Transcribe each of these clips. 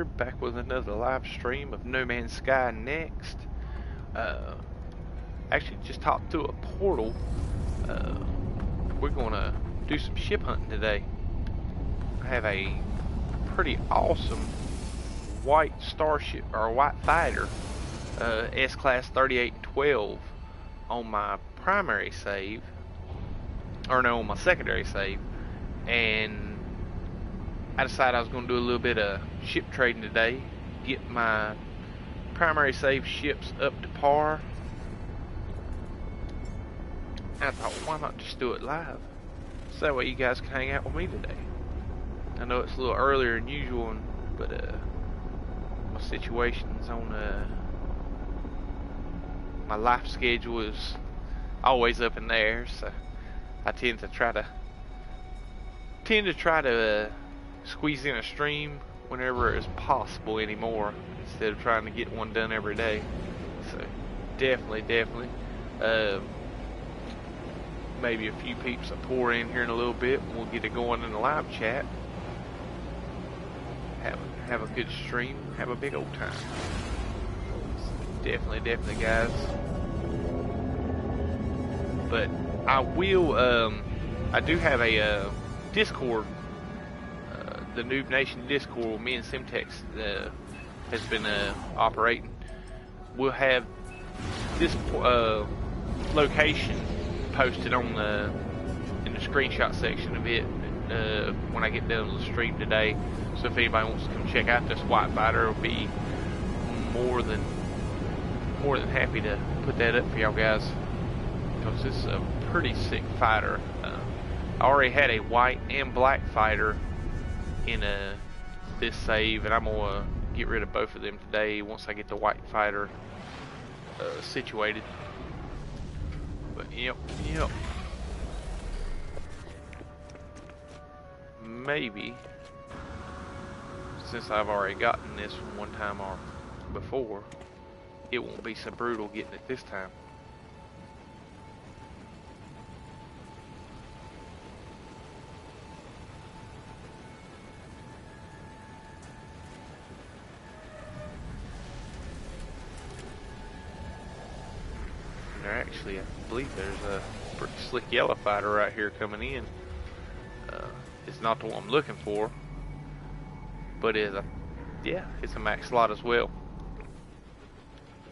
here, back with another live stream of No Man's Sky Next. Uh, Actually, just hopped through a portal. Uh, we're gonna do some ship hunting today. I have a pretty awesome white starship, or white fighter, S-Class 3812 on my primary save, or no, on my secondary save, and I decided I was going to do a little bit of ship trading today, get my primary save ships up to par. And I thought, why not just do it live? So that way you guys can hang out with me today. I know it's a little earlier than usual, but my situation's on my life schedule is always up in the air, so I tend to try to squeeze in a stream whenever it's possible anymore, instead of trying to get one done every day. So definitely maybe a few peeps will pour in here in a little bit and we'll get it going in the live chat. Have a good stream, have a big old time. So definitely guys. But I do have a Discord, the Noob Nation Discord. Me and Simtex has been operating. We'll have this location posted on in the screenshot section of it when I get done with the stream today. So if anybody wants to come check out this white fighter, I'll be more than happy to put that up for y'all guys, because this is a pretty sick fighter. I already had a white and black fighter in this save, and I'm gonna get rid of both of them today once I get the white fighter situated. But yep. Maybe, since I've already gotten this one time or before, it won't be so brutal getting it this time. Actually, I believe there's a pretty slick yellow fighter right here coming in. It's not the one I'm looking for, but it's a max slot as well.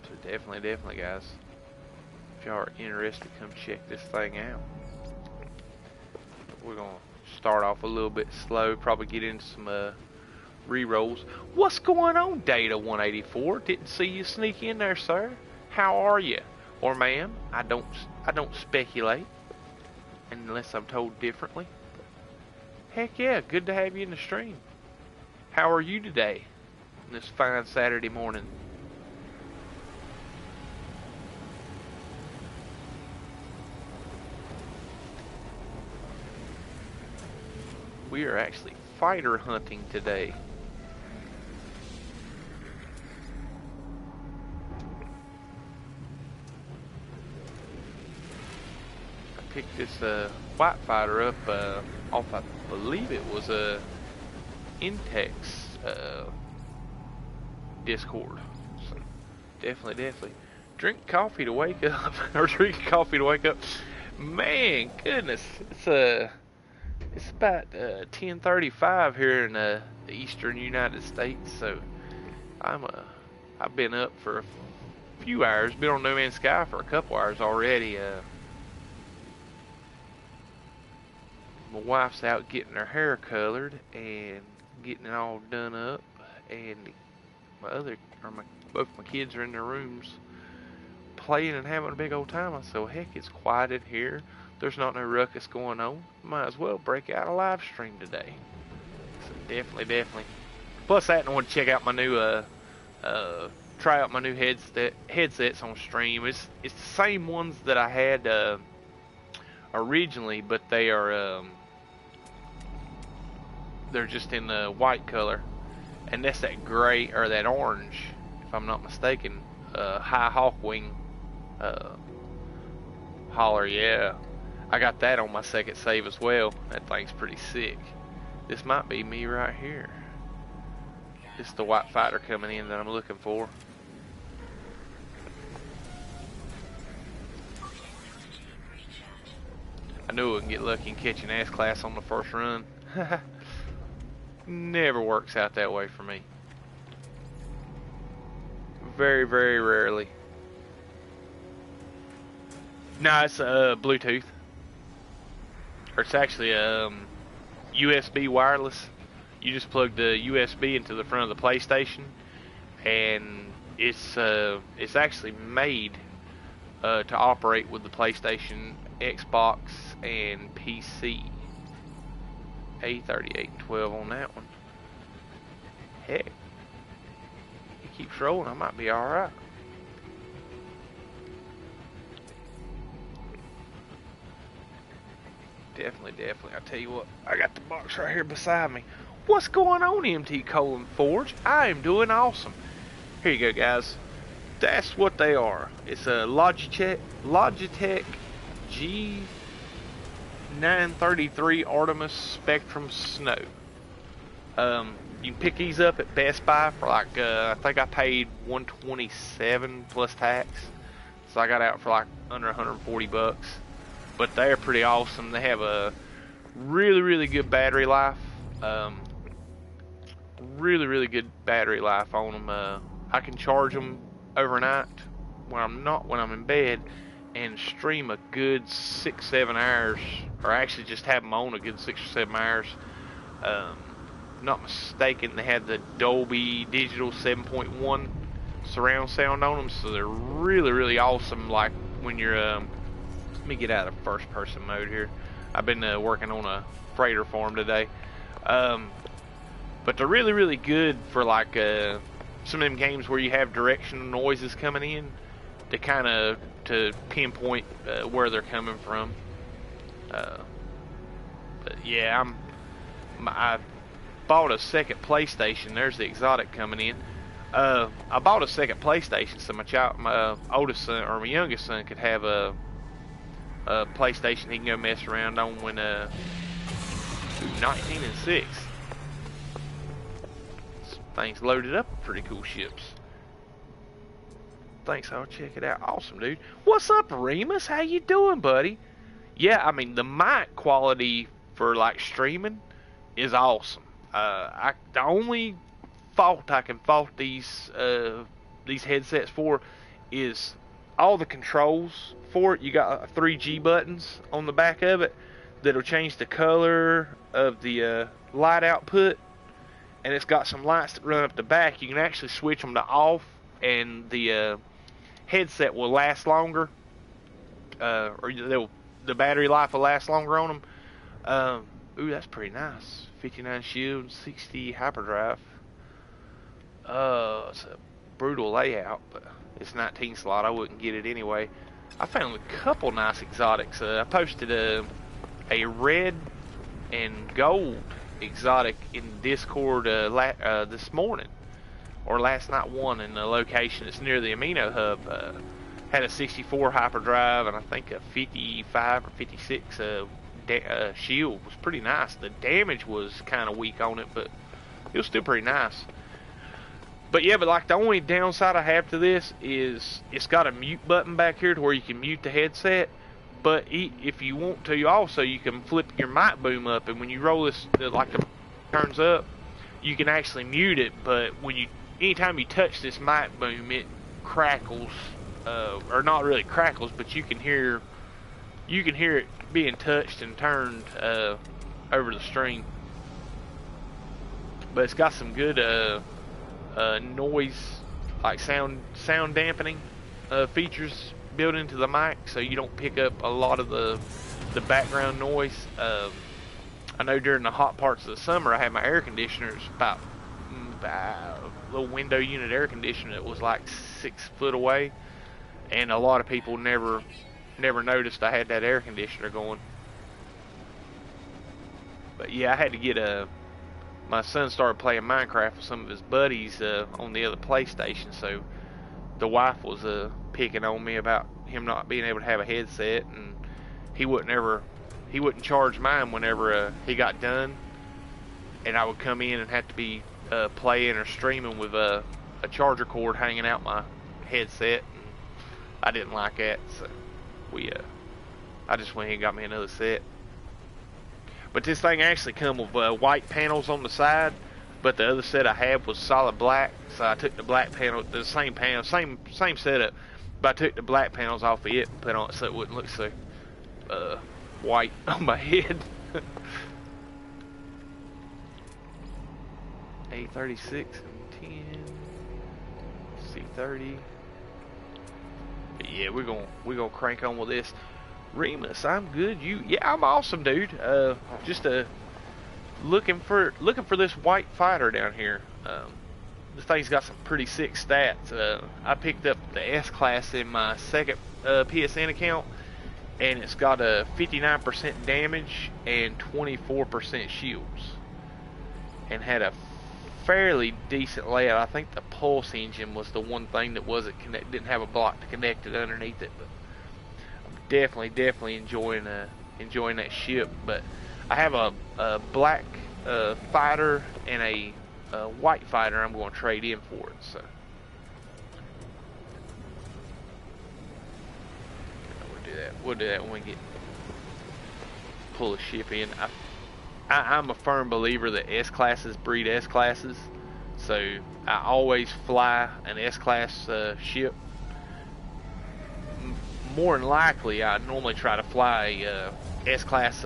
So definitely guys, if y'all are interested, come check this thing out. We're gonna start off a little bit slow, probably get into some re-rolls. What's going on, Data 184? Didn't see you sneak in there, sir. How are you? Or ma'am, I don't speculate unless I'm told differently. Heck yeah, good to have you in the stream. How are you today, this fine Saturday morning? We are actually fighter hunting today. Picked this white fighter up off, I believe it was a Intex Discord. So definitely drink coffee to wake up, or drink coffee to wake up. Man, goodness, it's about 10:35 here in the eastern United States. So I've been up for a few hours, been on No Man's Sky for a couple hours already. My wife's out getting her hair colored and getting it all done up, and both my kids are in their rooms playing and having a big old time. I said, well, heck, it's quiet in here. There's not no ruckus going on. Might as well break out a live stream today. So definitely. Plus that, I want to check out my new try out my new headsets on stream. It's the same ones that I had originally, but they're just in the white color, and that's that gray or that orange, if I'm not mistaken. High Hawkwing holler, yeah. I got that on my second save as well. That thing's pretty sick. This might be me right here. It's the white fighter coming in that I'm looking for. I knew I wouldn't get lucky and catch an S-class on the first run. Never works out that way for me. Very, very rarely. No, it's Bluetooth. Or it's actually USB wireless. You just plug the USB into the front of the PlayStation, and it's actually made to operate with the PlayStation, Xbox, and PC. A3812 on that one. Heck, it keeps rolling. I might be all right. Definitely, definitely. I tell you what, I got the box right here beside me. What's going on, MT Colon Forge? I am doing awesome. Here you go, guys. That's what they are. It's a Logitech G933 Artemis Spectrum Snow. You can pick these up at Best Buy for like I think I paid $127 plus tax, so I got out for like under 140 bucks. But they're pretty awesome. They have a really, really good battery life. Really, really good battery life on them. I can charge them overnight when I'm in bed, and stream a good 6-7 hours, or actually just have them on a good 6 or 7 hours. Not mistaken, they have the Dolby Digital 7.1 surround sound on them, so they're really, really awesome. Like when you're let me get out of first person mode here. I've been working on a freighter farm today. But they're really, really good for like some of them games where you have directional noises coming in to kind of to pinpoint where they're coming from. But yeah, I bought a second PlayStation. There's the exotic coming in. I bought a second PlayStation so my oldest son or my youngest son could have a PlayStation he can go mess around on when 19 and 6. Things loaded up with pretty cool ships. Thanks, I'll check it out. Awesome, dude. What's up, Remus? How you doing, buddy? Yeah, I mean the mic quality for like streaming is awesome. The only fault I can fault these headsets for is all the controls for it. You got 3G buttons on the back of it that'll change the color of the light output, and it's got some lights that run up the back. You can actually switch them to off, and the headset will last longer, or the battery life will last longer on them. Ooh, that's pretty nice. 59 shield, 60 hyperdrive. It's a brutal layout, but it's 19 slot. I wouldn't get it anyway. I found a couple nice exotics. I posted a red and gold exotic in Discord this morning, or last night. One in the location. It's near the Amino Hub. Had a 64 hyperdrive and I think a 55 or 56 shield. Was pretty nice. The damage was kind of weak on it, but it was still pretty nice. But yeah, but like the only downside I have to this is it's got a mute button back here to where you can mute the headset. But if you want to, also you can flip your mic boom up, and when you roll this, like the turns up, you can actually mute it. But anytime you touch this mic boom, it crackles, or not really crackles, but you can hear it being touched and turned over the stream. But it's got some good noise, like sound dampening features built into the mic, so you don't pick up a lot of the background noise. I know during the hot parts of the summer, I had my air conditioners about a little window unit air conditioner that was like 6 foot away, and a lot of people never noticed I had that air conditioner going. But yeah, I had to get my son started playing Minecraft with some of his buddies on the other PlayStation, so the wife was picking on me about him not being able to have a headset, and he wouldn't charge mine whenever he got done, and I would come in and have to be playing or streaming with a charger cord hanging out my headset. And I didn't like that, so I just went ahead and got me another set. But this thing actually come with white panels on the side, but the other set I had was solid black, so I took the black panel, the same panel, same setup, but I took the black panels off of it and put on it so it wouldn't look so white on my head. A36 and 10, C30. But yeah, we're gonna crank on with this. Remus, I'm good. Yeah, I'm awesome, dude. Just looking for this white fighter down here. This thing's got some pretty sick stats. I picked up the S class in my second PSN account, and it's got a 59% damage and 24% shields, and had a fairly decent layout. I think the pulse engine was the one thing that didn't have a block to connect it underneath it, but I'm definitely enjoying that ship. But I have a black fighter and a white fighter I'm going to trade in for it. So we'll do that when we pull the ship in. I'm a firm believer that S classes breed S classes, so I always fly an S class ship. More than likely, I normally try to fly a S class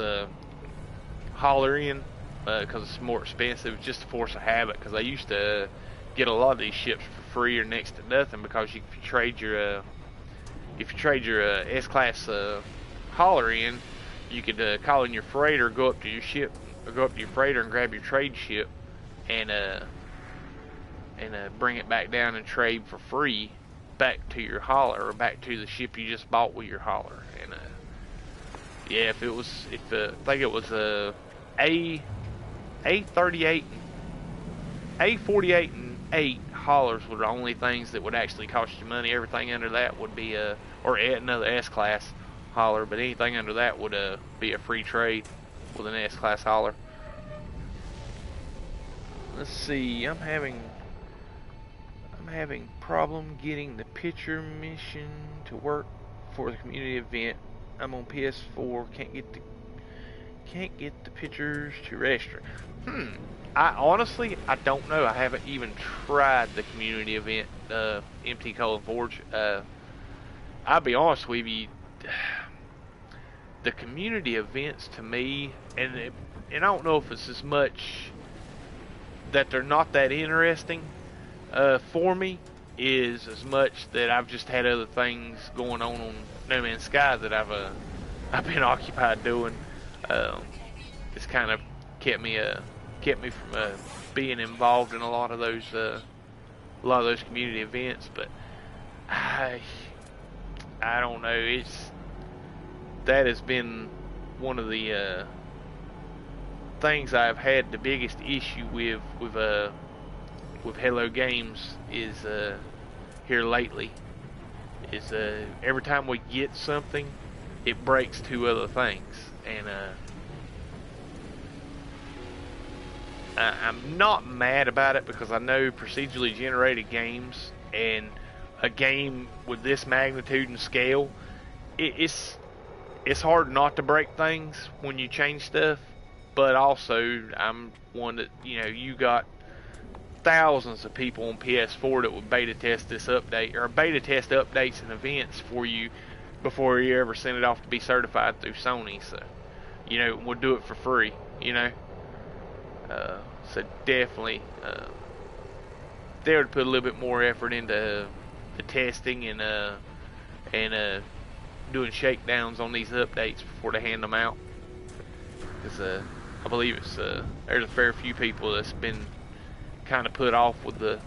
hauler in because it's more expensive, just to force a habit. Because I used to get a lot of these ships for free or next to nothing, because if you trade your S class hauler in, you could call in your freighter, go up to your ship, or go up to your freighter and grab your trade ship, and bring it back down and trade for free back to your hauler, or back to the ship you just bought with your hauler. And yeah, I think it was A38, A48 and 8 haulers were the only things that would actually cost you money. Everything under that would be or another S class hauler, but anything under that would be a free trade with an S class hauler. Let's see, I'm having problem getting the picture mission to work for the community event. I'm on PS4, can't get the pictures to register. I honestly don't know. I haven't even tried the community event, MT Colon Forge. I'll be honest with you, the community events to me, and I don't know if it's as much that they're not that interesting for me, is as much that I've just had other things going on No Man's Sky that I've been occupied doing. It's kind of kept me from being involved in a lot of those community events. But I don't know. That has been one of the things I've had the biggest issue with Hello Games is here lately. Is every time we get something, it breaks 2 other things, and I'm not mad about it, because I know procedurally generated games, and a game with this magnitude and scale, it's hard not to break things when you change stuff. But also, I'm one that, you got thousands of people on PS4 that would beta test this update, or beta test updates and events for you before you ever send it off to be certified through Sony. So, we'll do it for free, So definitely, they would put a little bit more effort into the testing and doing shakedowns on these updates before they hand them out. Because I believe there's a fair few people that's been kind of put off with the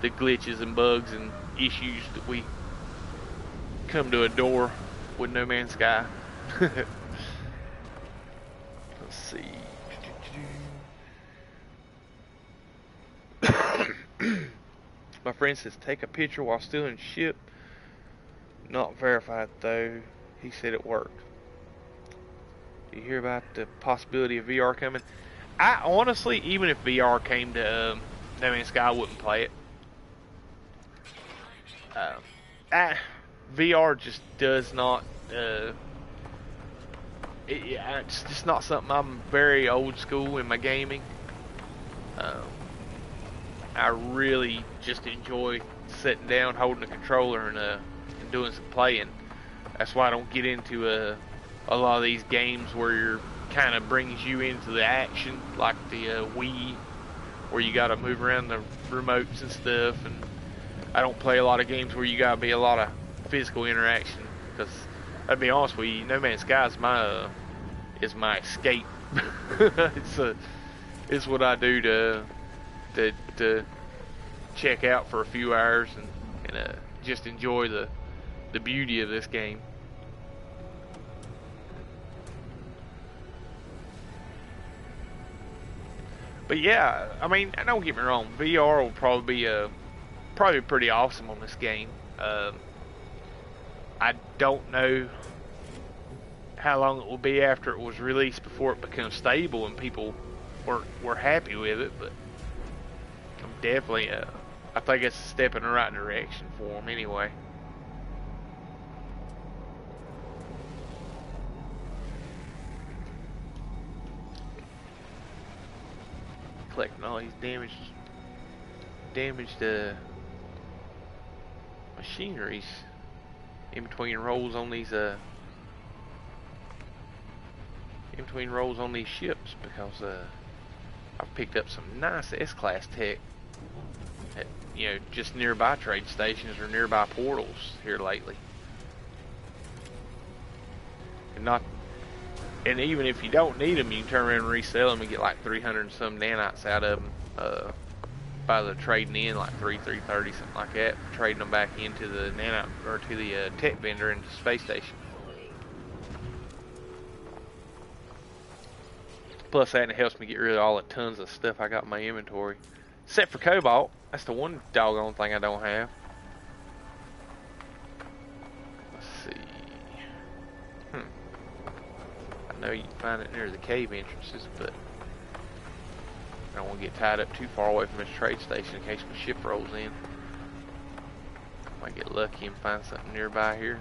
glitches and bugs and issues that we come to adore with No Man's Sky. Let's see. My friend says take a picture while still in ship. Not verified though. He said it worked. Do you hear about the possibility of VR coming? I honestly, even if VR came to No Man's Sky, I wouldn't play it. Um, VR just does not. It's just not something. I'm very old school in my gaming. Um, I really just enjoy sitting down, holding a controller, and doing some playing. That's why I don't get into a lot of these games where you're kind of brings you into the action, like the Wii, where you got to move around the remotes and stuff. And I don't play a lot of games where you got to be a lot of physical interaction. Because I'd be honest with you, No Man's Sky is my escape. It's what I do to check out for a few hours and just enjoy the beauty of this game. But yeah, I mean, don't get me wrong, VR will probably pretty awesome on this game. I don't know how long it will be after it was released before it becomes stable and people were happy with it, but I'm definitely I think it's a step in the right direction for them anyway. Collecting all these damaged machineries in between rolls on these in between rolls on these ships, because I've picked up some nice S-class tech at, just nearby trade stations or nearby portals here lately. And even if you don't need them, you can turn around and resell them and get like 300 and some nanites out of them by the trading in like 330, something like that, trading them back into the nanite or to the tech vendor into the space station. Plus that, and it helps me get rid of all the tons of stuff I got in my inventory, except for cobalt. That's the one doggone thing I don't have. Let's see. I know you can find it near the cave entrances, but I don't want to get tied up too far away from this trade station in case my ship rolls in. Might get lucky and find something nearby here.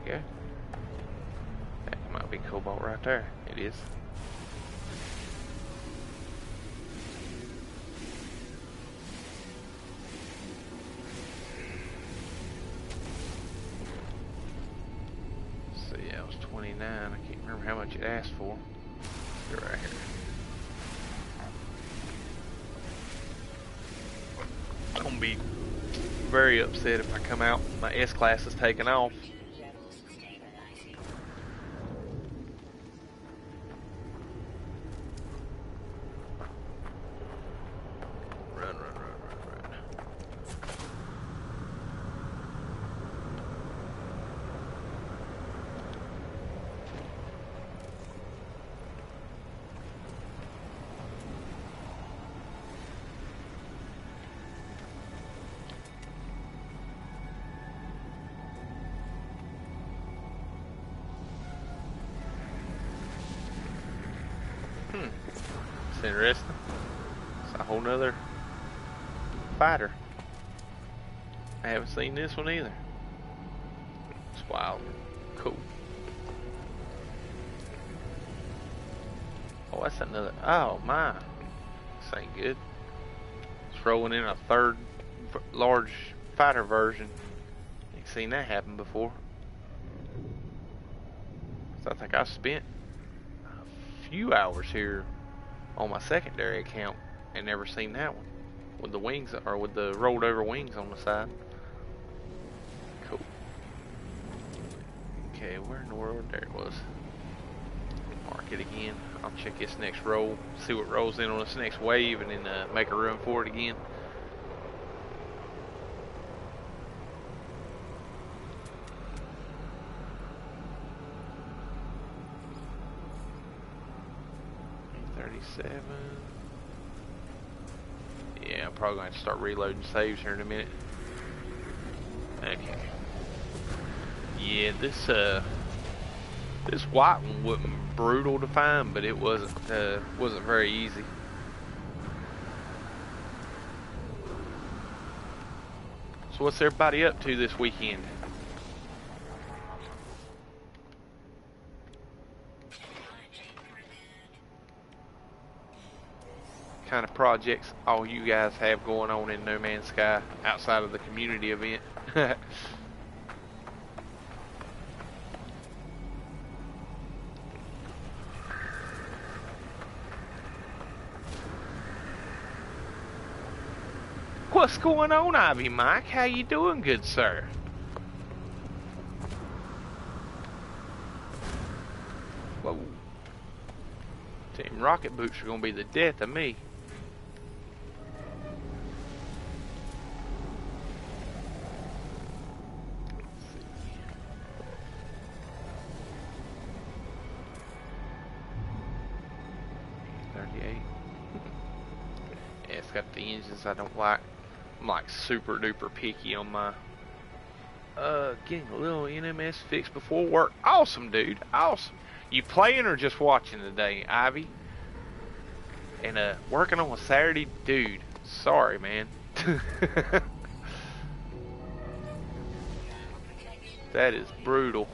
Okay. That might be cobalt right there. It is. So yeah, it was 29. I can't remember how much it asked for. They're right here. I'm gonna be very upset if I come out and my S-class is taken off. It's interesting. It's a whole nother fighter. I haven't seen this one either. It's wild. Cool. Oh, that's another. Oh my. This ain't good. It's rolling in a third large fighter version. Ain't seen that happen before. So I think I've spent a few hours here on my secondary account and never seen that one with the wings, or with the rolled over wings on the side. Cool. Okay, where in the world? There it was. Mark it again. I'll check this next roll, see what rolls in on this next wave, and then make a run for it again. 7. Yeah, I'm probably going to start reloading saves here in a minute. Okay. Yeah, this white one wasn't brutal to find, but it wasn't very easy. So what's everybody up to this weekend? Kind of projects all you guys have going on in No Man's Sky outside of the community event? What's going on, Ivy Mike? How you doing, good sir? Whoa. Team rocket boots are gonna be the death of me. Yeah, it's got the engines I don't like. I'm like super duper picky on my getting a little NMS fixed before work. Awesome, dude. Awesome. You playing or just watching today, Ivy? And working on a Saturday, dude. Sorry, man. That is brutal.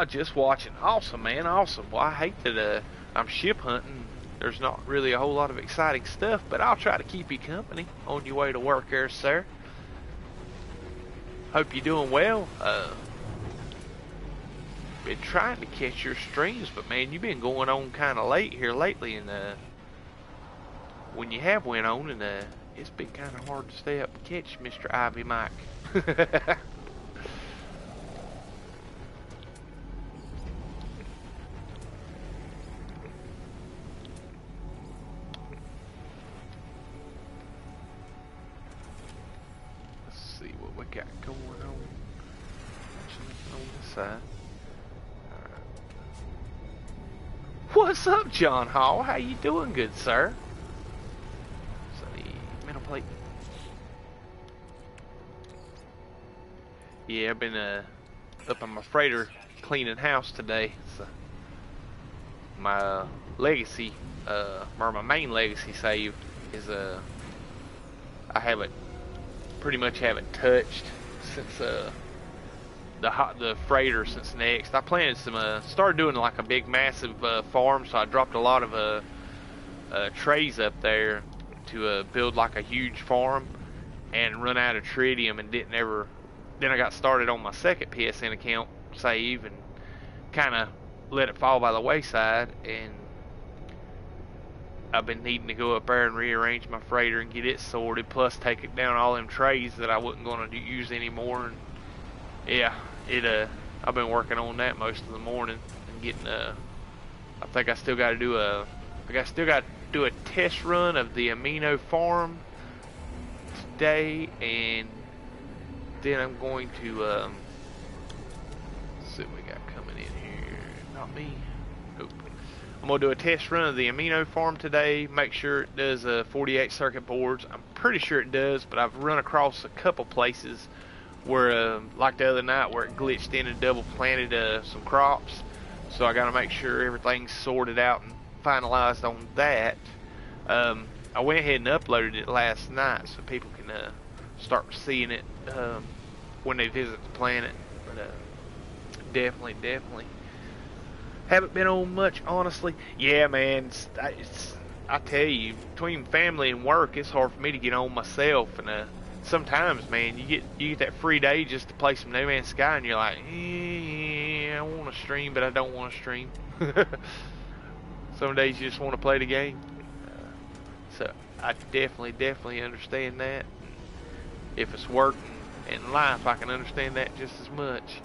Just watching. Awesome, man. Awesome. Well, I hate that I'm ship hunting. There's not really a whole lot of exciting stuff, but I'll try to keep you company on your way to work there, sir. Hope you're doing well. Been trying to catch your streams, but man, you've been going on kind of late here lately, and when you have went on, and it's been kind of hard to stay up and catch Mr. Ivy Mike. Got going on this side. Right. What's up, John Hall? How you doing, good sir? So the plate. Yeah, I've been up on my freighter cleaning house today. So my legacy, or my main legacy save is I pretty much haven't touched since the freighter since next. I planted some started doing like a big massive farm, so I dropped a lot of trays up there to build like a huge farm, and run out of tritium and didn't ever. Then I got started on my second PSN account save and kind of let it fall by the wayside, and I've been needing to go up there and rearrange my freighter and get it sorted, plus take it down all them trays that I wasn't going to use anymore. And yeah, I've been working on that most of the morning and getting I think I still got to do a test run of the amino farm today, and then I'm going to let's see what we got coming in here. Not me. Nope. I'm going to do a test run of the amino farm today, make sure it does 48 circuit boards. I'm pretty sure it does, but I've run across a couple places where, like the other night, where it glitched in and double planted some crops. So I got to make sure everything's sorted out and finalized on that. I went ahead and uploaded it last night so people can start seeing it when they visit the planet. But definitely. Haven't been on much, honestly. Yeah, man. I tell you, between family and work, it's hard for me to get on myself. And sometimes, man, you get that free day just to play some No Man's Sky, and you're like, I want to stream, but I don't want to stream. Some days you just want to play the game. So I definitely understand that. If it's work and life, I can understand that just as much.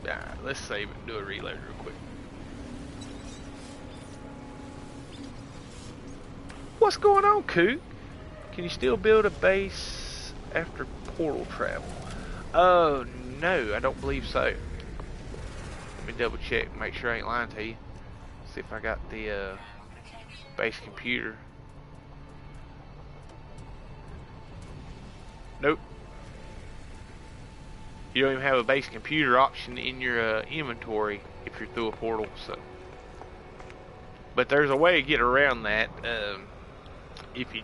Alright, let's save it and do a reload real quick. What's going on, Coot? Can you still build a base after portal travel? Oh, no, I don't believe so. Let me double check, make sure I ain't lying to you. See if I got the base computer. Nope. You don't even have a base computer option in your inventory if you're through a portal. So, but there's a way to get around that. If you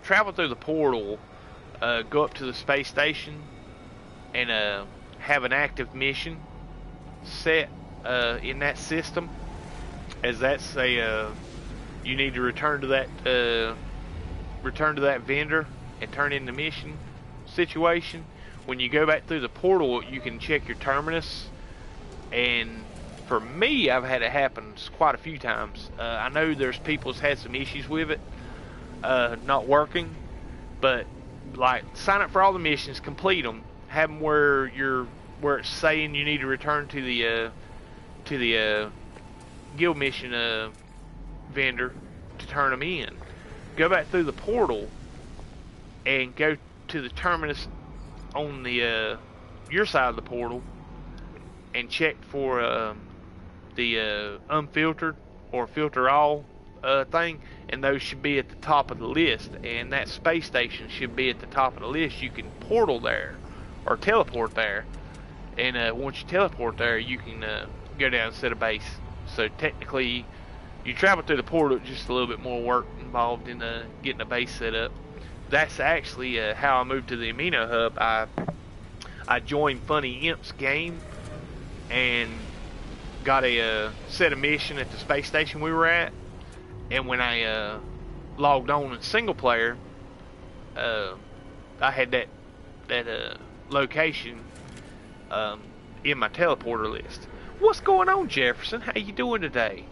travel through the portal, go up to the space station and have an active mission set in that system, as that's a you need to return to that vendor and turn in the mission situation. When you go back through the portal, you can check your terminus, and for me, I've had it happen quite a few times. I know there's people's had some issues with it not working, but like sign up for all the missions, complete them, have them where it's saying you need to return to the guild mission vendor to turn them in. Go back through the portal and go to the terminus on the your side of the portal and check for the unfiltered or filter all thing, and those should be at the top of the list, and that space station should be at the top of the list. You can portal there or teleport there, and once you teleport there, you can go down and set a base. So technically, you travel through the portal, just a little bit more work involved in getting a base set up. That's actually how I moved to the Amino Hub. I joined Funny Imp's game and got a set a mission at the space station we were at, and when I logged on in single player, I had that location in my teleporter list. What's going on, Jefferson? How you doing today?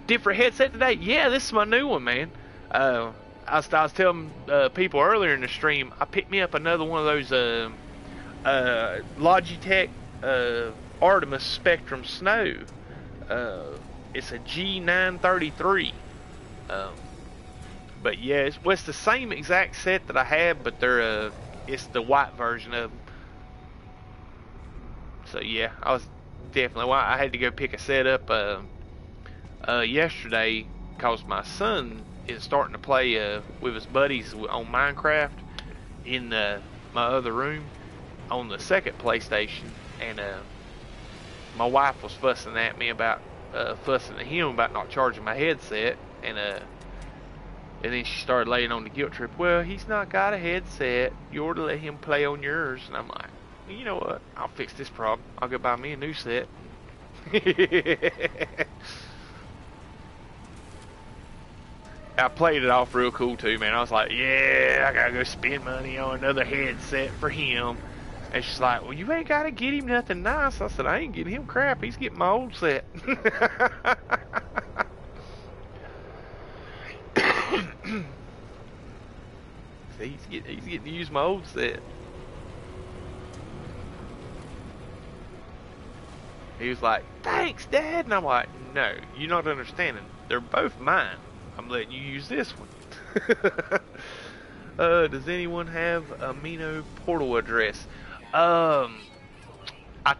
Different headset today? Yeah, this is my new one, man. I was telling people earlier in the stream, I picked me up another one of those Logitech Artemis Spectrum Snow. It's a G933. But yeah, it's the same exact set that I have, but it's the white version of them. So yeah, I had to go pick a set up yesterday because my son is starting to play with his buddies on Minecraft in my other room on the second PlayStation, and my wife was fussing at me about fussing at him about not charging my headset, and then she started laying on the guilt trip. Well, he's not got a headset. You ought to let him play on yours. And I'm like, you know what? I'll fix this problem. I'll go buy me a new set. I played it off real cool too, man. I was like, yeah, I gotta go spend money on another headset for him. And she's like, well, you ain't gotta get him nothing nice. I said, I ain't getting him crap. He's getting my old set. See, he's getting to use my old set. He was like, thanks, Dad. And I'm like, no, you're not understanding. They're both mine. I'm letting you use this one. Does anyone have Amino portal address? I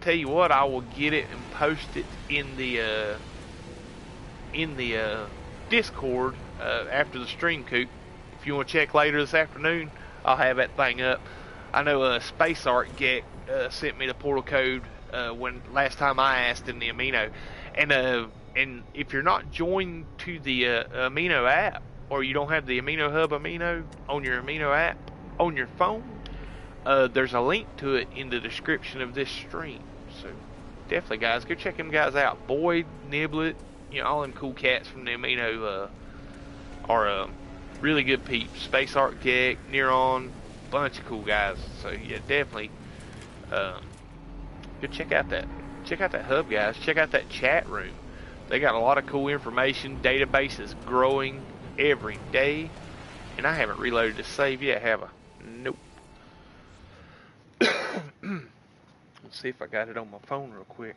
tell you what, I will get it and post it in the Discord after the stream, Coop. If you want to check later this afternoon, I'll have that thing up. I know Space Art Geck sent me the portal code when last time I asked in the Amino, and if you're not joined to the Amino app, or you don't have the Amino Hub Amino on your Amino app on your phone, there's a link to it in the description of this stream. So definitely, guys, go check them guys out. Boyd, Niblet, all them cool cats from the Amino are really good peeps. Space Art Geck, Neuron, bunch of cool guys. So yeah, definitely go check out that hub, guys. Check out that chat room. They got a lot of cool information. Database is growing every day, and I haven't reloaded the save yet, have I? Nope. Let's see if I got it on my phone real quick.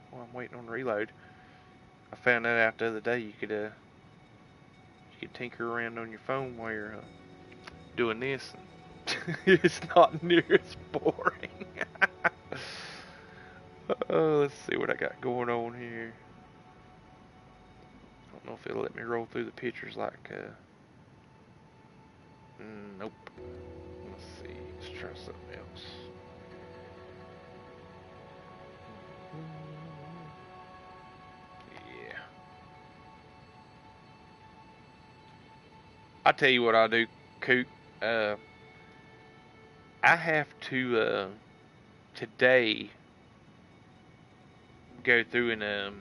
While I'm waiting on reload. I found that out the other day. You could tinker around on your phone while you're doing this. It's not near as boring. Oh, let's see what I got going on here. I don't know if it'll let me roll through the pictures like. Nope. Let's see. Let's try something else. Yeah. I'll tell you what I'll do, Coot. I have to today go through and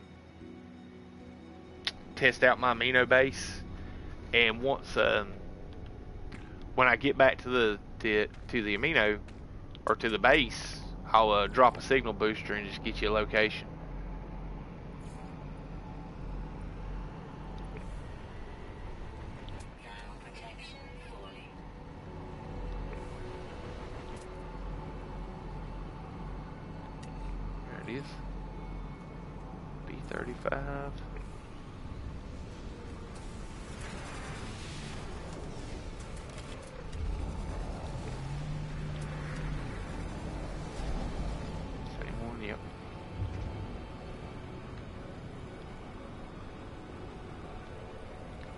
test out my amino base, and once when I get back to the amino or to the base, I'll drop a signal booster and just get you a location. There it is. B35. Yep.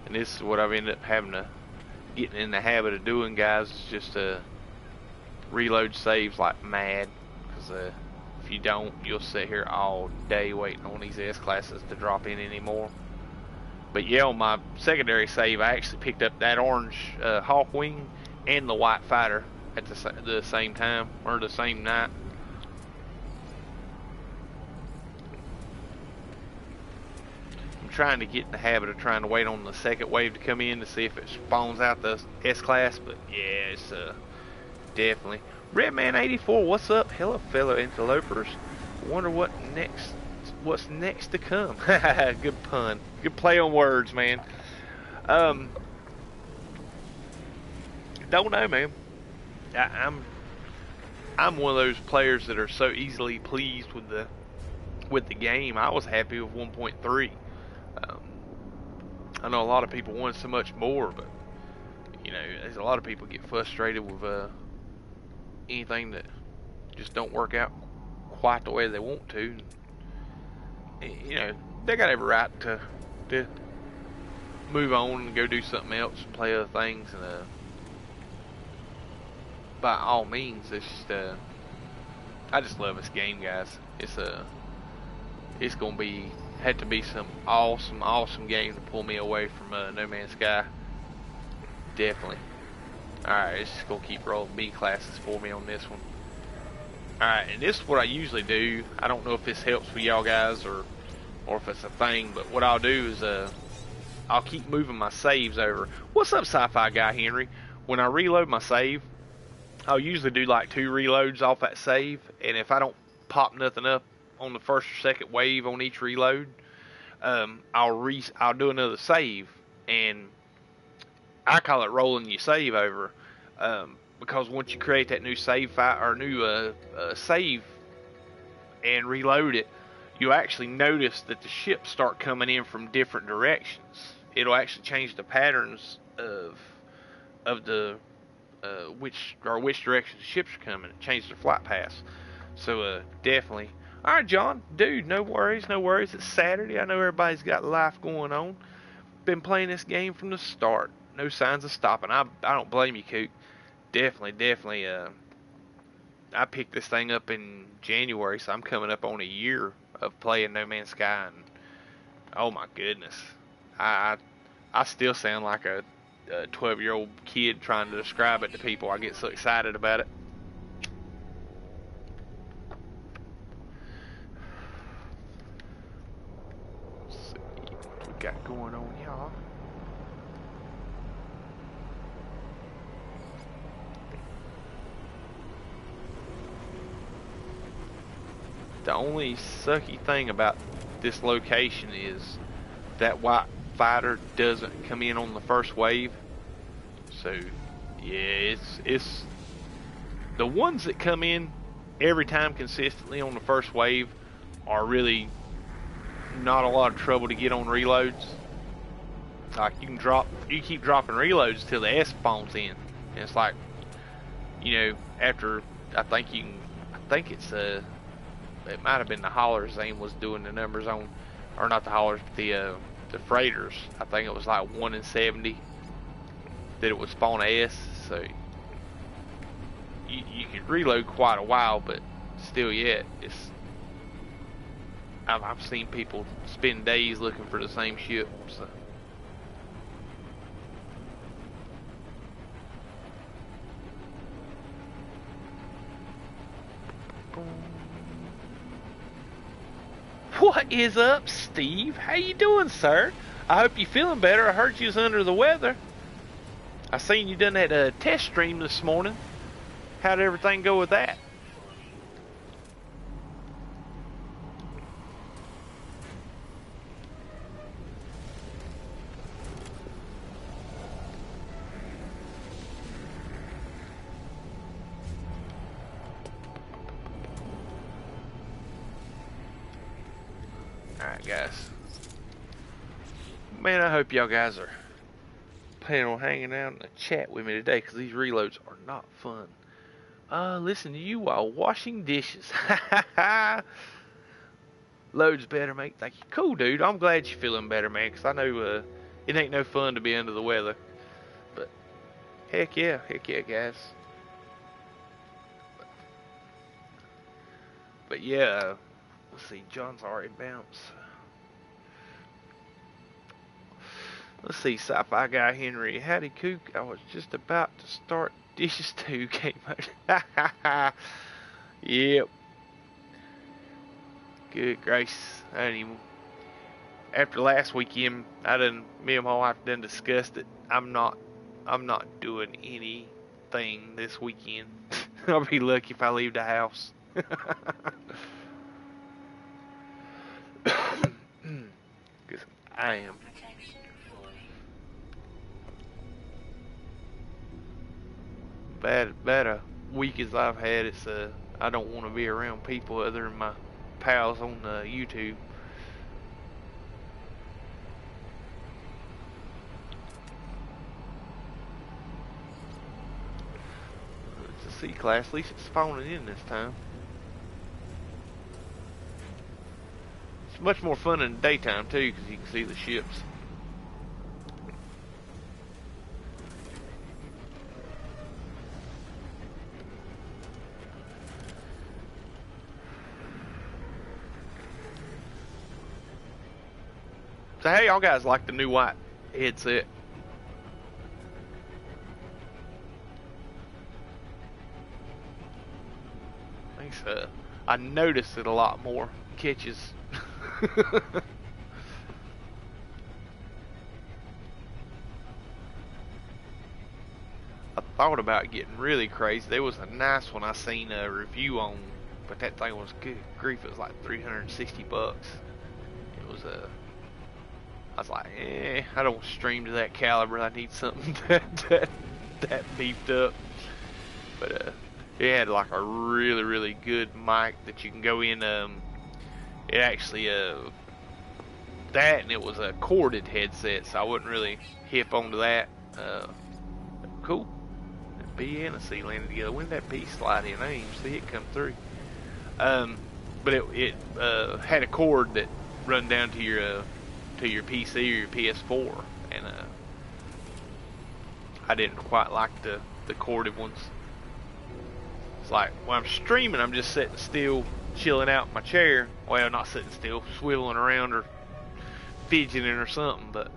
And this is what I've ended up getting in the habit of doing, guys, is just reload saves like mad, because if you don't, you'll sit here all day waiting on these S-classes to drop in anymore. But yeah, on my secondary save, I actually picked up that orange Hawkwing and the white fighter at the same time, or the same night. Trying to get in the habit of trying to wait on the second wave to come in to see if it spawns out the S-class, but yeah, it's definitely. Redman 84, what's up? Hello, fellow interlopers. Wonder what's next to come. Good pun. Good play on words, man. Don't know, man. I'm one of those players that are so easily pleased with the game. I was happy with 1.3. I know a lot of people want so much more, but you know, there's a lot of people get frustrated with anything that just don't work out quite the way they want to. And, you know, they got every right to move on and go do something else and play other things. And by all means, it's just I just love this game, guys. It's gonna had to be some awesome game to pull me away from No Man's Sky. Definitely. Alright, it's just gonna keep rolling B classes for me on this one. Alright, and this is what I usually do. I don't know if this helps with y'all guys or if it's a thing, but what I'll do is I'll keep moving my saves over. What's up, Sci-Fi Guy Henry? When I reload my save, I'll usually do like 2 reloads off that save, and if I don't pop nothing up on the first or second wave on each reload, I'll do another save, and I call it rolling your save over, because once you create that new save file or new save and reload it, you actually notice that the ships start coming in from different directions. It'll actually change the patterns of the which direction the ships are coming. It changes their flight paths. So definitely. All right, John, dude, no worries. It's Saturday. I know everybody's got life going on. Been playing this game from the start. No signs of stopping. I don't blame you, Coot. Definitely. I picked this thing up in January, so I'm coming up on a year of playing No Man's Sky, and oh my goodness, I still sound like a 12-year-old kid trying to describe it to people. I get so excited about it. Got going on, y'all. The only sucky thing about this location is that white fighter doesn't come in on the first wave. So yeah, it's the ones that come in every time consistently on the first wave are really not a lot of trouble to get on reloads. Like you keep dropping reloads till the S spawns in. And it's like, after I think it might have been the haulers Zane was doing the numbers on, or not the haulers, but the freighters. I think it was like 1 in 70 that it would spawn S. So you could reload quite a while, but still yet I've seen people spend days looking for the same ship. So. What is up, Steve? How you doing, sir? I hope you're feeling better. I heard you was under the weather. I seen you done that test stream this morning. How'd everything go with that? Alright, guys. Man, I hope y'all guys are planning on hanging out in the chat with me today, because these reloads are not fun. Listen to you while washing dishes. Loads better, mate. Thank you. Cool, dude. I'm glad you're feeling better, man, because I know it ain't no fun to be under the weather. But heck yeah, guys. But yeah, let's see. John's already bounced. Let's see, Sci-Fi Guy Henry. Howdy, Kook. I was just about to start Dishes 2 game mode. Yep. Good grace. I didn't even... After last weekend, me and my wife done discussed it. I'm not doing anything this weekend. I'll be lucky if I leave the house. Cause I am. Bad a week as I've had, it's I don't want to be around people other than my pals on YouTube. It's a C-class, at least it's spawning in this time. It's much more fun in the daytime too, because you can see the ships. So how y'all guys like the new white headset? Thanks. I noticed it a lot more. Catches. I thought about getting really crazy. There was a nice one I seen a review on, but that thing was, good grief, it was like 360 bucks. It was I was like, I don't stream to that caliber. I need something that beefed up. But it had like a really good mic that you can go in. It actually that, and it was a corded headset, so I wouldn't really hip onto that. Cool. B and a C landed together. When did that P slide in? I didn't even see it come through. But it had a cord that run down to your PC or your PS4, and I didn't quite like the corded ones. It's like when I'm streaming, I'm just sitting still, chilling out in my chair. Well, not sitting still, swiveling around or fidgeting or something, but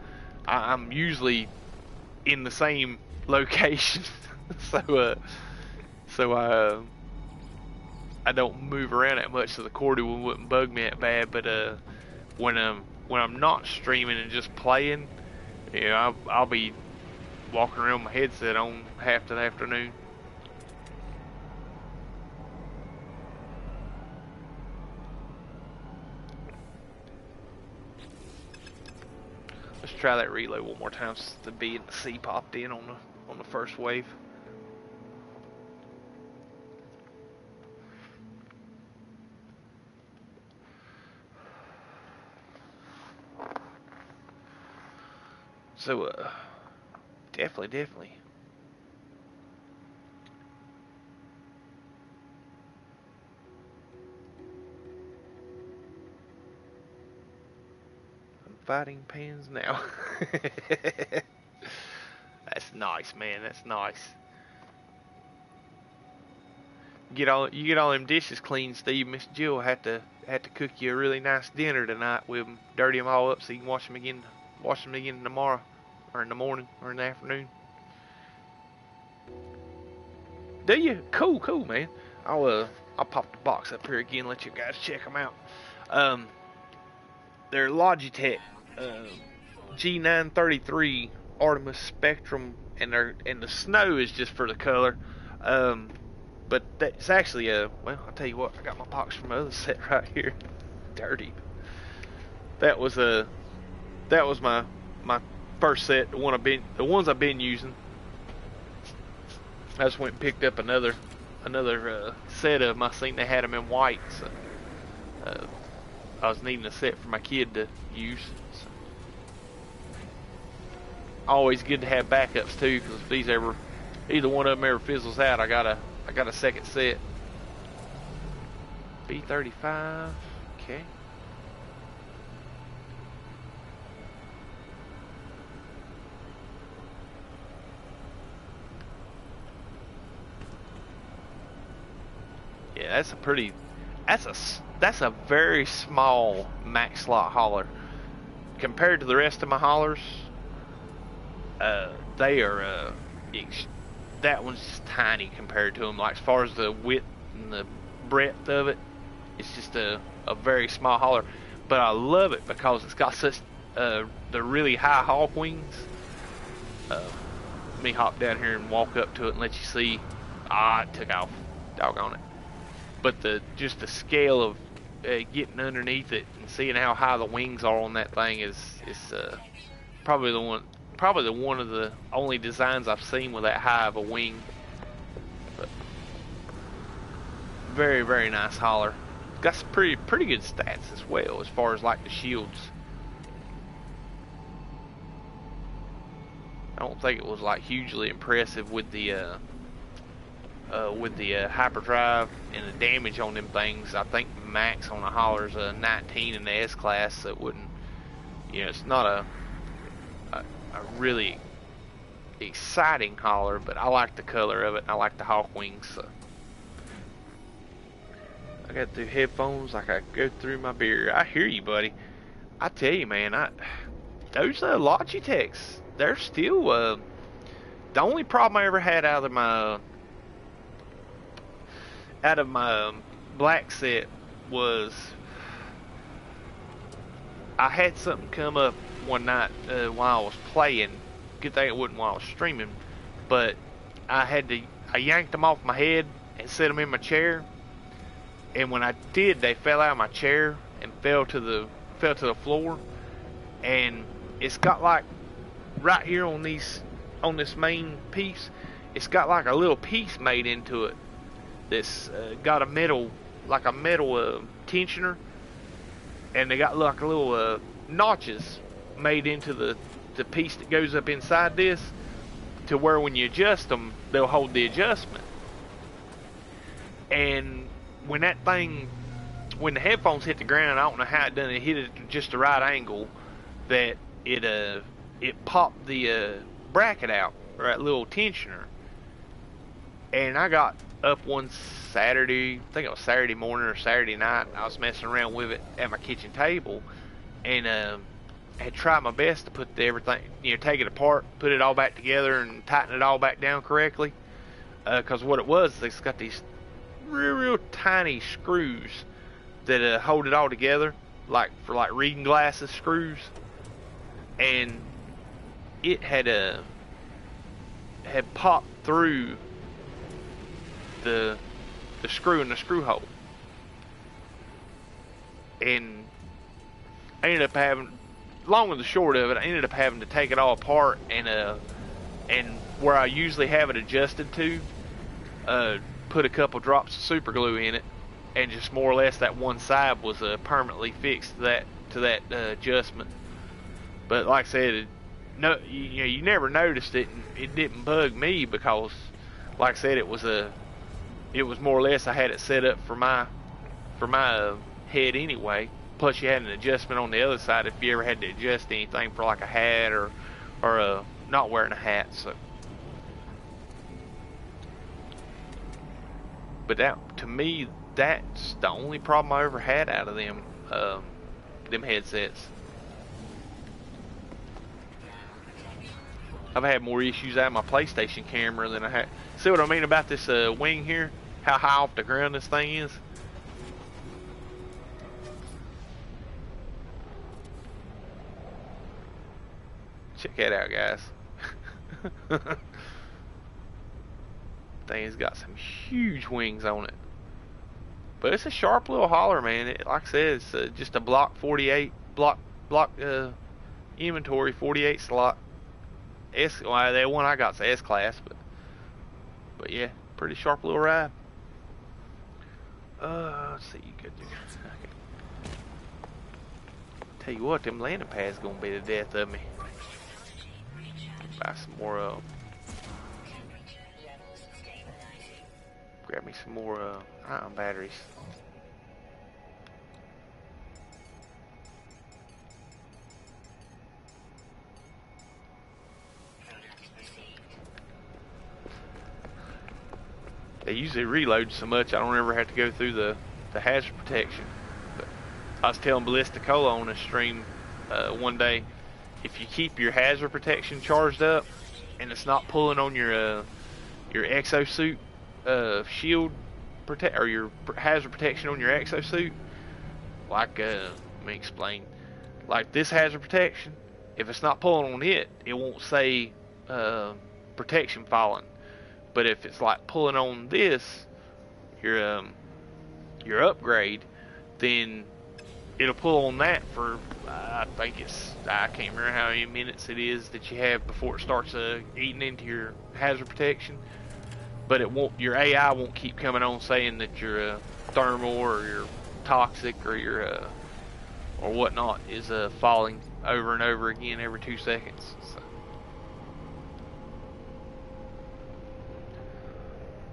I'm usually in the same location, so I don't move around that much, so the corded one wouldn't bug me that bad. But when I'm not streaming and just playing, I'll be walking around with my headset on half the afternoon. Let's try that reload one more time since the B and the C popped in on the first wave. So, definitely. I'm fighting pans now. That's nice, man. That's nice. You get all them dishes clean, Steve. Miss Jill had to cook you a really nice dinner tonight with them. Dirty them all up so you can wash them again. Wash them again tomorrow, or in the morning, or in the afternoon. Do you? Cool, man. I'll pop the box up here again. Let you guys check them out. They're Logitech G933 Artemis Spectrum, and the snow is just for the color. But that's actually well, I'll tell you what, I got my box from my other set right here. Dirty. That was my first set, the ones I've been using. I just went and picked up another set of them. I seen they had them in white, so I was needing a set for my kid to use. So. Always good to have backups too, because if either one of them ever fizzles out, I got a second set. B35, okay. Yeah, that's a very small max slot hauler compared to the rest of my haulers. They are that one's just tiny compared to them. Like as far as the width and the breadth of it, it's just a very small hauler. But I love it because it's got such the really high hawk wings. Let me hop down here and walk up to it and let you see. It took off. Doggone it. But just the scale of getting underneath it and seeing how high the wings are on that thing is probably one of the only designs I've seen with that high of a wing. But very, very nice hauler. Got some pretty good stats as well as far as like the shields. I don't think it was like hugely impressive with the hyperdrive and the damage on them things. I think max on the hauler is a 19 in the S class, so it wouldn't, it's not a really exciting hauler, but I like the color of it and I like the hawk wings. So I got through headphones like I go through my beer. I hear you, buddy. I tell you, man, those Logitechs, they're still the only problem I ever had out of my black set was I had something come up one night while I was playing. Good thing it wasn't while I was streaming, but I yanked them off my head and set them in my chair, and when I did, they fell out of my chair and fell to the floor. And it's got like right here on this main piece, it's got like a little piece made into it that's got a metal tensioner, and they got like little notches made into the piece that goes up inside this, to where when you adjust them, they'll hold the adjustment. And when the headphones hit the ground, I don't know how it done it, hit it at just the right angle that it popped the bracket out, or that little tensioner. And I got up one Saturday, I think it was Saturday morning or Saturday night, I was messing around with it at my kitchen table, and had tried my best to put everything, take it apart, put it all back together, and tighten it all back down correctly. Because what it was, it's got these real tiny screws that hold it all together, like for like reading glasses screws, and it had popped through the screw in the screw hole, and I ended up having, long and the short of it, I ended up having to take it all apart and where I usually have it adjusted to, put a couple drops of super glue in it, and just more or less that one side was permanently fixed to that adjustment. But like I said, no, you know, you never noticed it. And it didn't bug me because, like I said, it was more or less I had it set up for my head anyway. Plus, you had an adjustment on the other side if you ever had to adjust anything for like a hat or not wearing a hat. So, but that to me, that's the only problem I ever had out of them headsets. I've had more issues out of my PlayStation camera than I had. See what I mean about this wing here? How high off the ground this thing is? Check that out, guys. Thing's got some huge wings on it. But it's a sharp little hauler, man. Like I said, it's just a block 48 block inventory 48 slot. Well, that one I got's S class, but yeah, pretty sharp little ride. Let's see, you could do. Tell you what, them landing pads gonna be the death of me. Buy some more. Grab me some more ion batteries. They usually reload so much I don't ever have to go through the hazard protection. But I was telling Ballisticola on a stream one day, if you keep your hazard protection charged up and it's not pulling on your exosuit shield protect or your hazard protection on your exosuit, like let me explain. Like this hazard protection, if it's not pulling on it, it won't say protection falling. But if it's like pulling on this, your upgrade, then it'll pull on that for I can't remember how many minutes it is that you have before it starts eating into your hazard protection. But it won't. Your AI won't keep coming on saying that your thermal or your toxic or your or whatnot is falling over and over again every 2 seconds. So.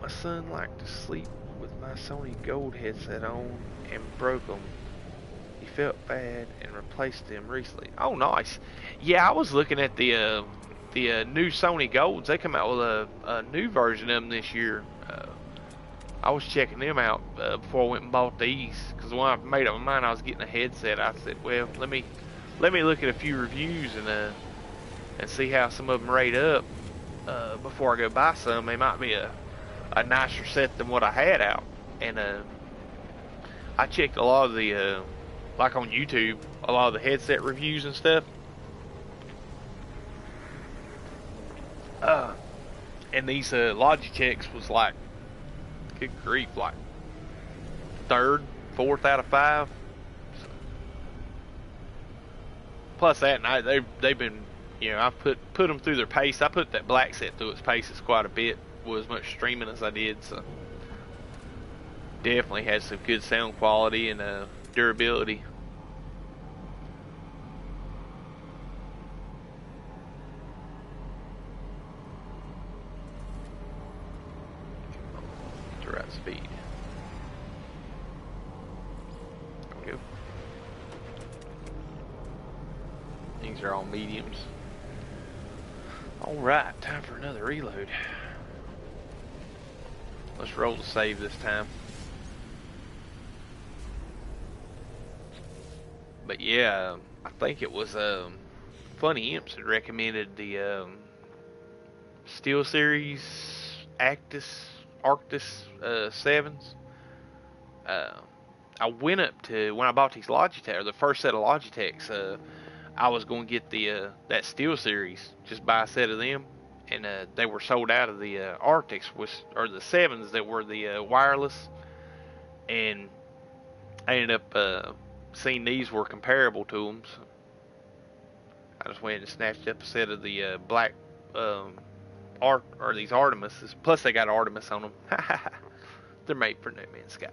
My son liked to sleep with my Sony Gold headset on and broke them. He felt bad and replaced them recently. Oh, nice. Yeah, I was looking at the new Sony Golds. They come out with a new version of them this year. I was checking them out before I went and bought these, because when I made up my mind I was getting a headset, I said, well, let me look at a few reviews and see how some of them rate up before I go buy some. They might be a nicer set than what I had out. And I checked a lot of the like on YouTube, a lot of the headset reviews and stuff. And these Logitechs was like, good grief, like third, fourth out of 5. Plus that, and they've been, you know, I put them through their pace. I put that black set through its paces quite a bit. Was much streaming as I did, so definitely had some good sound quality and durability. To right speed. There we go. These are all mediums. Alright, time for another reload. Let's roll the save this time. But yeah, I think it was Funny Imps had recommended the SteelSeries Arctis 7s. I went up to, when I bought these Logitech, or the first set of Logitechs, I was going to get the that SteelSeries, just buy a set of them. And they were sold out of the Arctics, or the 7s that were the wireless. And I ended up seeing these were comparable to them. So I just went and snatched up a set of the black these Artemises. Plus they got Artemis on them. They're made for No Man's Sky.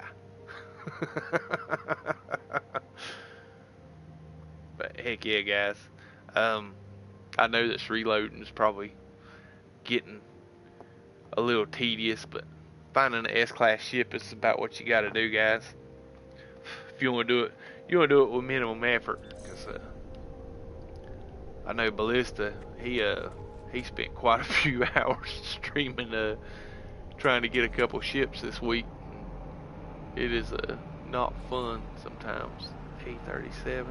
But heck yeah, guys. I know this reloading is probably getting a little tedious, but finding an S-class ship is about what you got to do, guys. If you want to do it, you want to do it with minimum effort. Because I know Ballista, he spent quite a few hours streaming, trying to get a couple ships this week. It is not fun sometimes. A37.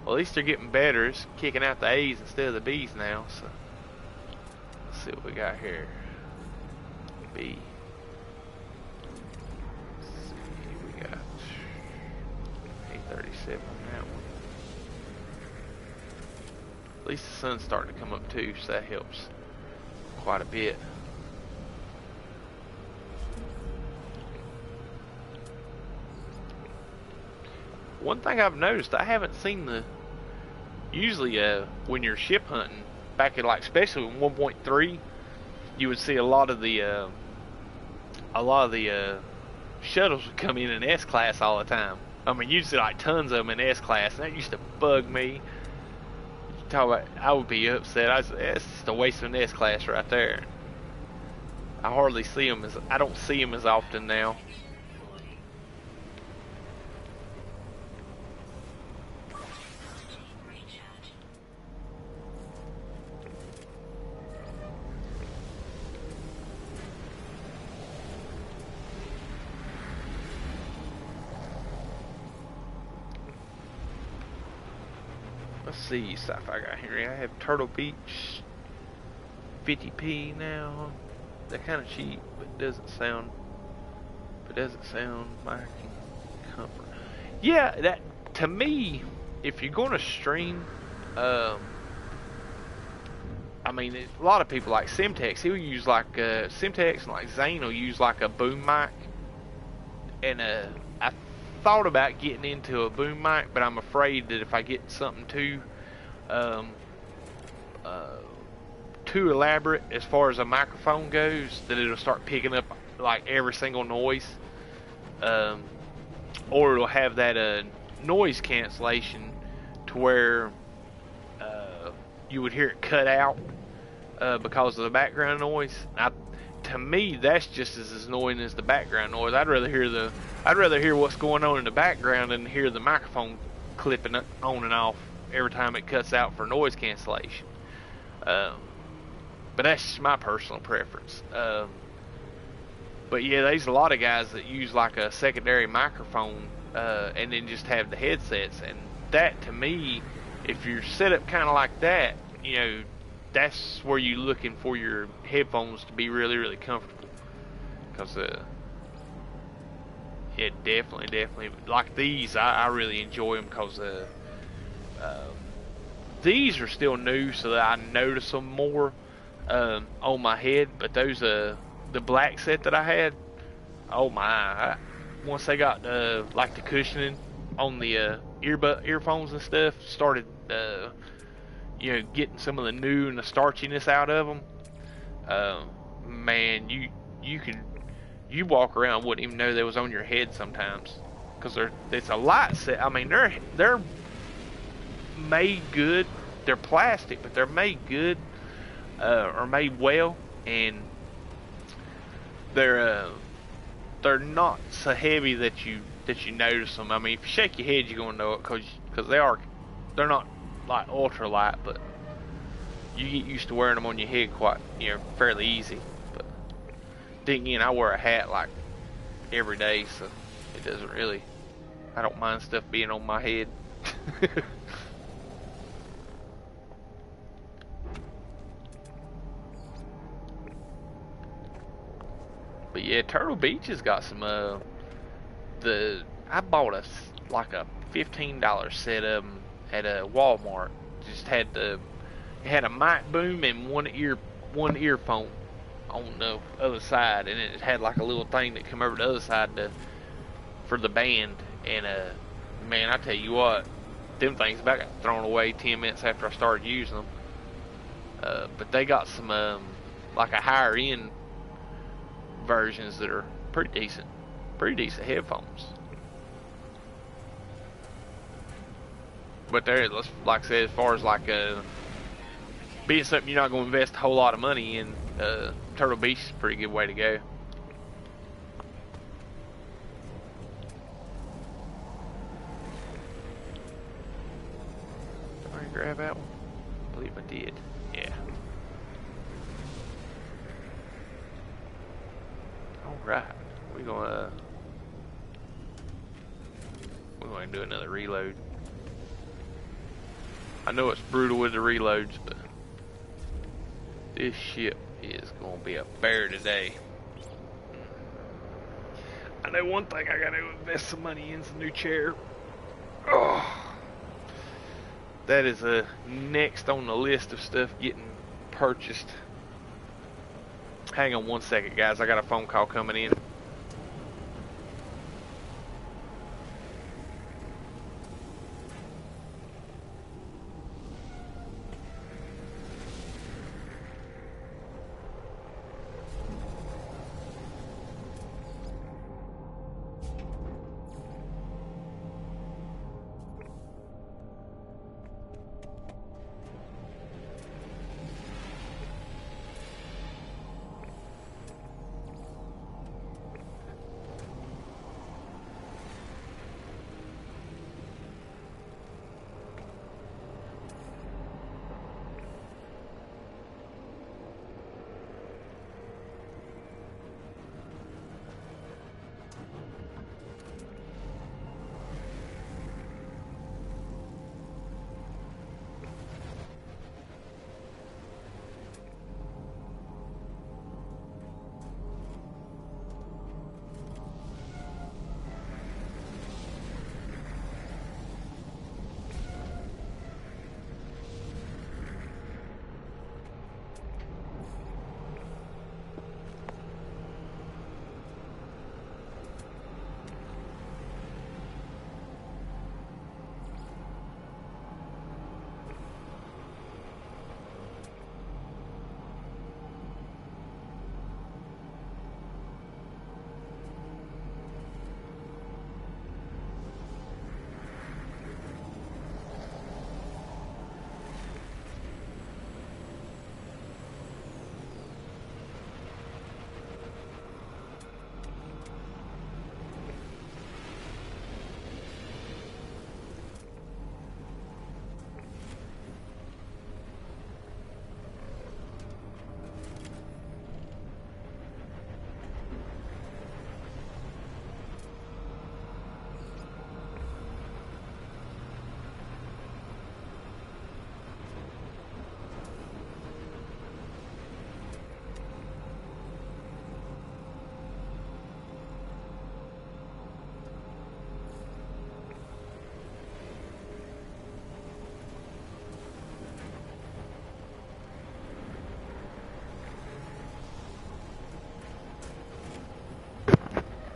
Well, at least they're getting better. It's kicking out the A's instead of the B's now. So let's see what we got here. B. Let's see, we got A37 on that one. At least the sun's starting to come up too, so that helps quite a bit. One thing I've noticed, I haven't seen the, usually when you're ship hunting, back in like, especially in 1.3, you would see a lot of the shuttles would come in S-class all the time. I mean, you'd see like tons of them in S-class, and that used to bug me. Talk about, I would be upset. It's just a waste of an S-class right there. I hardly see them I don't see them as often now. Let's see stuff I got here. I have Turtle Beach 50p now. They're kind of cheap, but doesn't sound like comfort. Yeah, that to me, if you're going to stream, I mean, a lot of people like Simtex. He'll use like Simtex, and like Zane will use like a boom mic. And I thought about getting into a boom mic, but I'm afraid that if I get something too elaborate as far as a microphone goes, that it'll start picking up like every single noise, or it'll have that noise cancellation to where you would hear it cut out because of the background noise. To me, that's just as annoying as the background noise. I'd rather hear what's going on in the background than hear the microphone clipping on and off every time it cuts out for noise cancellation. But that's just my personal preference. But yeah, there's a lot of guys that use like a secondary microphone and then just have the headsets. And that, to me, if you're set up kind of like that, you know, that's where you're looking for your headphones to be really, really comfortable. Because it definitely, like these, I really enjoy them because these are still new, so that I notice them more on my head. But those, the black set that I had, oh my! Once they got like the cushioning on the earphones and stuff, started you know, getting some of the new and the starchiness out of them. Man, you walk around wouldn't even know they was on your head sometimes, because it's a light set. I mean, they're made good. They're plastic, but they're made good, or made well, and they're not so heavy that you notice them. I mean, if you shake your head, you're gonna know it, because they're not like ultra light, but you get used to wearing them on your head quite, you know, fairly easy. But then again, I wear a hat like every day, so it doesn't really, I don't mind stuff being on my head. But yeah, Turtle Beach has got some I bought like a $15 set of them at a Walmart. Just had it had a mic boom and one earphone on the other side, and it had like a little thing that come over the other side for the band. And man, I tell you what, them things about got thrown away 10 minutes after I started using them. But they got some like a higher end versions that are pretty decent headphones. But there, like I said, as far as like being something you're not going to invest a whole lot of money in, Turtle Beach is a pretty good way to go. Did I grab that one? I believe I did. Yeah. All right, we're gonna do another reload. I know it's brutal with the reloads, but this ship is gonna be a bear today. I know one thing, I gotta invest some money in some new chair. Oh, that is next on the list of stuff getting purchased. Hang on one second, guys. I got a phone call coming in.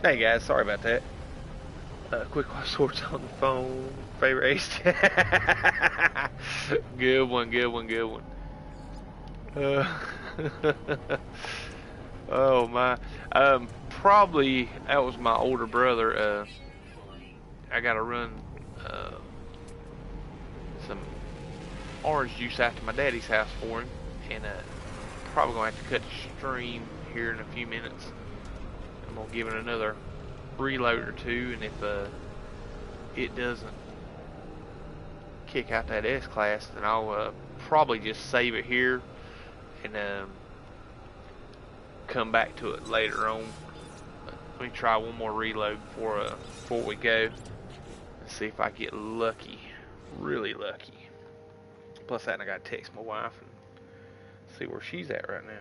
Hey guys, sorry about that. Quick while sorts on the phone. Favorite ace. Good one, good one, good one. Oh my. Probably that was my older brother. I gotta run some orange juice out to my daddy's house for him, and probably gonna have to cut the stream here in a few minutes. I'm gonna give it another reload or two, and if it doesn't kick out that S-Class, then I'll probably just save it here and come back to it later on. Let me try one more reload before we go and see if I get lucky, really lucky. Plus that, I gotta text my wife and see where she's at right now.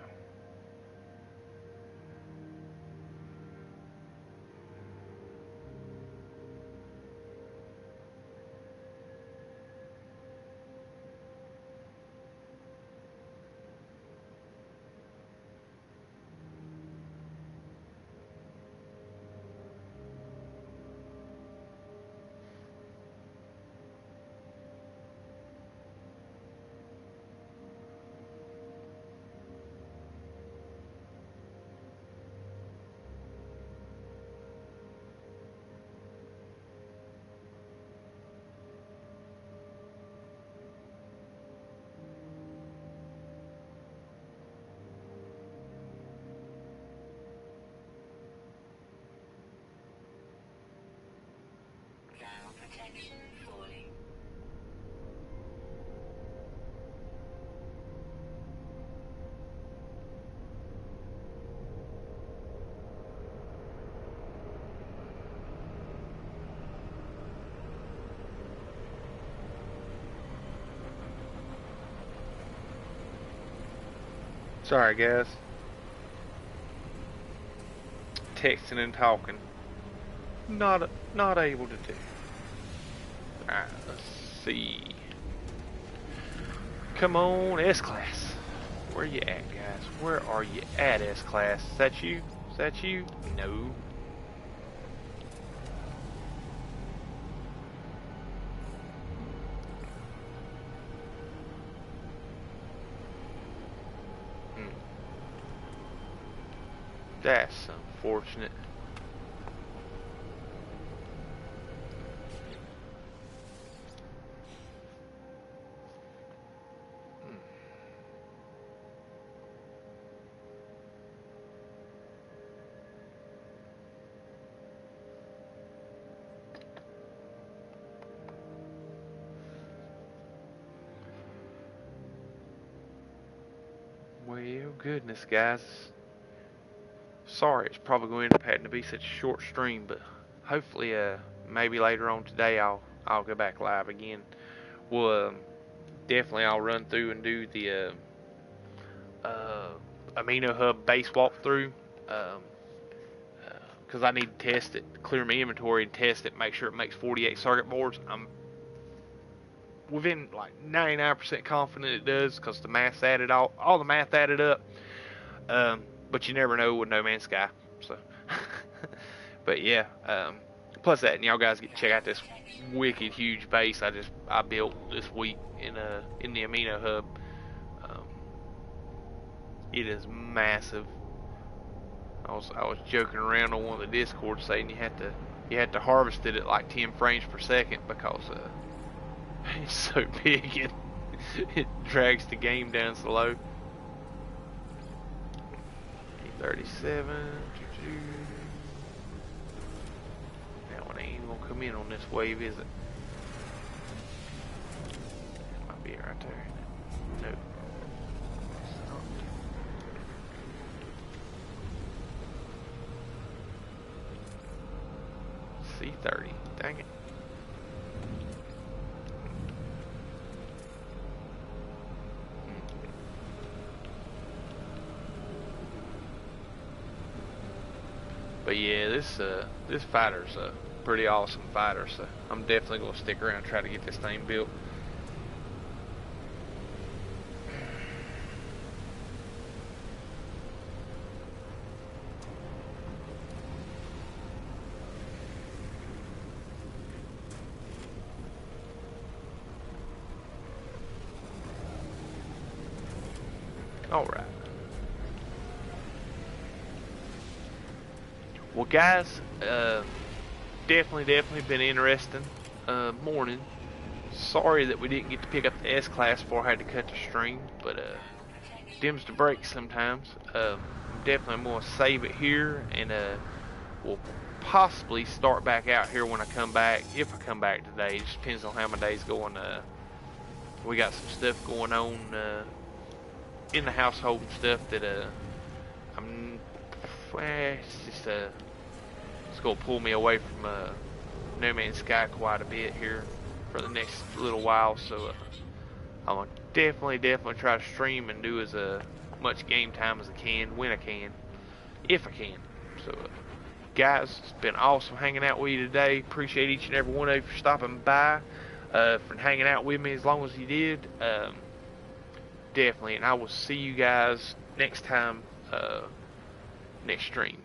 Sorry, guys. Texting and talking. Not able to do. Alright, let's see. Come on, S-Class. Where you at, guys? Where are you at, S-Class? Is that you? Is that you? No. That's unfortunate. Well, goodness, guys. Sorry, it's probably going to end up having to be such a short stream, but hopefully, maybe later on today, I'll go back live again. Well, definitely I'll run through and do the Amino Hub base walkthrough, because I need to test it, clear my inventory and test it, make sure it makes 48 circuit boards. I'm within like 99% confident it does, because the math added all the math added up. But you never know with No Man's Sky. So, but yeah. Plus that, and y'all guys get to check out this wicked huge base I built this week in the Amino Hub. It is massive. I was joking around on one of the Discords saying you had to harvest it at like 10 frames per second because it's so big and it drags the game down slow. 37. That one ain't even gonna come in on this wave, is it? That might be it right there. Nope. C30. Dang it. But yeah, this fighter's a pretty awesome fighter, so I'm definitely gonna stick around and try to get this thing built. All right. Well, guys, definitely been interesting morning. Sorry that we didn't get to pick up the S-Class before I had to cut the stream, but dims the brakes sometimes. Definitely going to save it here, and we'll possibly start back out here when I come back, if I come back today. It just depends on how my day's going. We got some stuff going on in the household and stuff that it's gonna pull me away from No Man's Sky quite a bit here for the next little while, so I'm gonna definitely try to stream and do as much game time as I can when I can, if I can. So guys, it's been awesome hanging out with you today. Appreciate each and every one of you for stopping by, for hanging out with me as long as you did. Definitely, and I will see you guys next time, next stream.